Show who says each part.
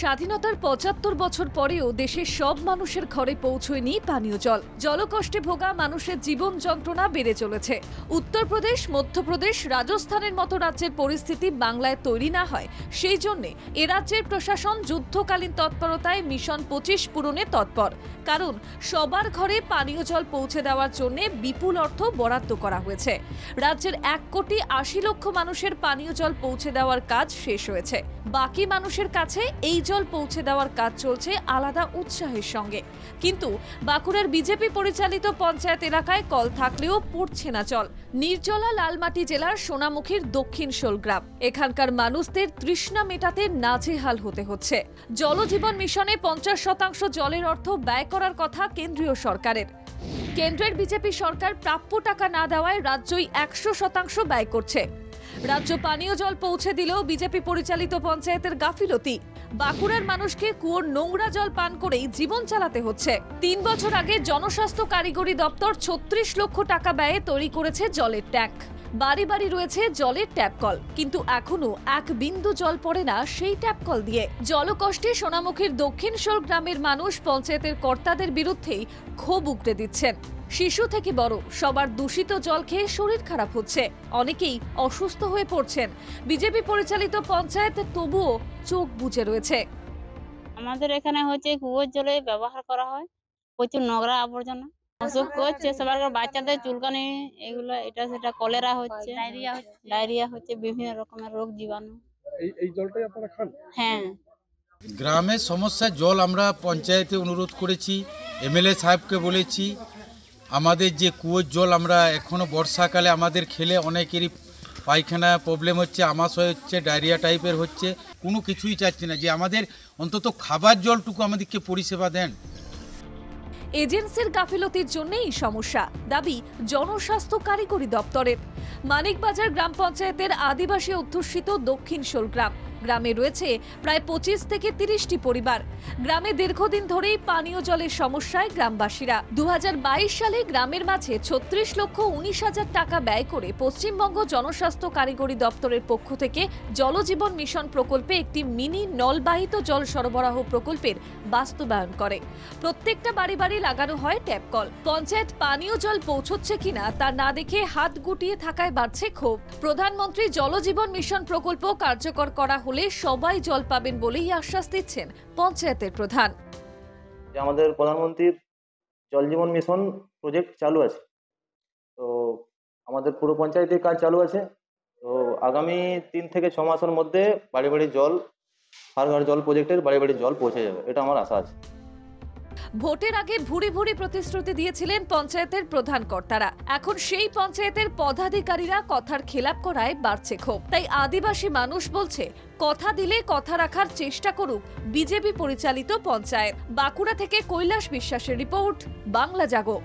Speaker 1: স্বাধীনতার ৭৫ বছর পরেও দেশের সব মানুষের ঘরে পৌঁছয়নি পানীয় জল। জলকষ্টে ভোগা মানুষের জীবন যন্ত্রণা বেড়ে চলেছে। উত্তরপ্রদেশ, মধ্যপ্রদেশ, রাজস্থানের মতো রাজ্যের পরিস্থিতি বাংলায় তৈরি না হয়, সেই জন্যে এ রাজ্যের প্রশাসন যুদ্ধকালীন তৎপরতায় মিশন ২৫ পূরণে তৎপর। কারণ সবার ঘরে পানীয় জল পৌঁছে দেওয়ার জন্য বিপুল অর্থ বরাদ্দ করা হয়েছে। রাজ্যের ১,৮০,০০,০০০ মানুষের পানীয় জল পৌঁছে দেওয়ার কাজ শেষ হয়েছে। বাকি মানুষের কাছে এই জল পৌঁছে দেওয়ার কাজ চলছে আলাদা উৎসাহের সঙ্গে। কিন্তু বাঁকুড়ার বিজেপি পরিচালিত পঞ্চায়েত এলাকায় কল থাকলেও পড়ছে না জল। নির্জলা লালমাটি জেলার সোনামুখীর দক্ষিণ শোলগ্রাম। এখানকার মানুষদের তৃষ্ণা মেটাতে নাজেহাল হতে হচ্ছে। জলজীবন মিশনে ৫০% জলের অর্থ ব্যয় করার কথা কেন্দ্রীয় সরকারের। কেন্দ্রের বিজেপি সরকার প্রাপ্য টাকা না দেওয়ায় রাজ্যই ১০০% ব্যয় করছে। রাজ্য পানীয় জল পৌঁছে দিলেও বিজেপি পরিচালিত পঞ্চায়েতের গাফিলতি। বাঁকুড়ার মানুষকে কুয়োর নোংরা জল পান করেই জীবন চালাতে হচ্ছে। ৩ বছর আগে জনস্বাস্থ্য কারিগরি দপ্তর ৩৬ লক্ষ টাকা ব্যয়ে তৈরি করেছে জলের ট্যাঙ্ক। বাড়ি বাড়ি রয়েছে জলের ট্যাপ কল, কিন্তু এখনো এক বিন্দু জল পড়ে না সেই ট্যাপ কল দিয়ে। জলকষ্টে সোনামুখীর দক্ষিণ শোল গ্রামের মানুষ পঞ্চায়েতের কর্তাদের বিরুদ্ধেই ক্ষোভ উগড়ে দিচ্ছেন। শিশু থেকে বড় সবার দূষিত জল খেয়ে শরীর খারাপ হচ্ছে, অনেকেই অসুস্থ হয়ে পড়ছেন। বিজেপি পরিচালিত পঞ্চায়েত তবুও চোখ বুজে রয়েছে।
Speaker 2: আমাদের এখানে হচ্ছে কুয়োর জলে ব্যবহার করা হয়, প্রচুর নোংরা আবর্জনা অসুখ করছে সবার, বাচ্চাদের চুলকানি, এগুলো এটা সেটা, কলেরা হচ্ছে, ডায়রিয়া হচ্ছে, বিভিন্ন রকমের রোগ জীবাণু।
Speaker 3: এই জলটাই আপনারা খান?
Speaker 2: হ্যাঁ।
Speaker 4: গ্রামের সমস্যা জল আমরা পঞ্চায়েতে অনুরোধ করেছি, এমএলএ সাহেবকে বলেছি। আমাদের যে কুয়োর জল আমরা এখনো বর্ষাকালে আমাদের খেলে অনেকেরই পায়খানা প্রবলেম হচ্ছে, আমাশয় হচ্ছে, ডায়রিয়া টাইপের হচ্ছে। কোনো কিছুই চাচ্ছি না যে আমাদের অন্তত খাবার জলটুকু আমাদেরকে পরিষেবা দেন।
Speaker 1: এজেন্সির গাফিলতির জন্যই সমস্যা, দাবি জনস্বাস্থ্য কারিগরি দপ্তরের। মানিকবাজার গ্রাম পঞ্চায়েতের আদিবাসী অধ্যুষিত দক্ষিণ শোলগ্রাম। গ্রামে রয়েছে প্রায় ২৫ থেকে ৩০টি পরিবার। গ্রামে দীর্ঘদিন ধরেই পানীয় জলের সমস্যায় গ্রামবাসীরা। ২০২২ সালে গ্রামের মাঝে ৩৬,১৯,০০০ টাকা ব্যয় করে পশ্চিমবঙ্গ জনস্বাস্থ্য কারিগরি দপ্তরের পক্ষ থেকে জলজীবন মিশন প্রকল্পে একটি মিনি নলবাহিত জল সরবরাহ প্রকল্পের বাস্তবায়ন করে। প্রত্যেকটা বাড়ি বাড়ি লাগানো হয় ট্যাপ কল। পঞ্চায়েত পানীয় জল পৌঁছচ্ছে কিনা তা না দেখে হাত গুটিয়ে থাকায় বাড়ছে ক্ষোভ। প্রধানমন্ত্রী জলজীবন মিশন প্রকল্প কার্যকর করা হলে সবাই জল পাবেন বলেই আশ্বাস দিচ্ছেন পঞ্চায়েতের প্রধান।
Speaker 5: আমাদের প্রধানমন্ত্রীর জল জীবন মিশন প্রজেক্ট চালু আছে, তো আমাদের পুরো পঞ্চায়েতের কাজ চালু আছে। তো আগামী ৩ থেকে ৬ মাসের মধ্যে বাড়ি বাড়ি জল, হার ঘর জল প্রজেক্টের বাড়ি বাড়ি জল পৌঁছে যাবে, এটা আমার আশা আছে।
Speaker 1: ভোটের আগে ভুরি ভুরি প্রতিশ্রুতি দিয়েছিলেন পঞ্চায়েতের প্রধান কর্তারা। এখন সেই পঞ্চায়েতের পদাধিকারীরা কথার খেলাপ করায় বাড়ছে ক্ষোভ। তাই আদিবাসী মানুষ বলছে, কথা দিলে কথা রাখার চেষ্টা করুক বিজেপি পরিচালিত পঞ্চায়েত। বাঁকুড়া থেকে কৈলাস বিশ্বাসের রিপোর্ট, বাংলা জাগো।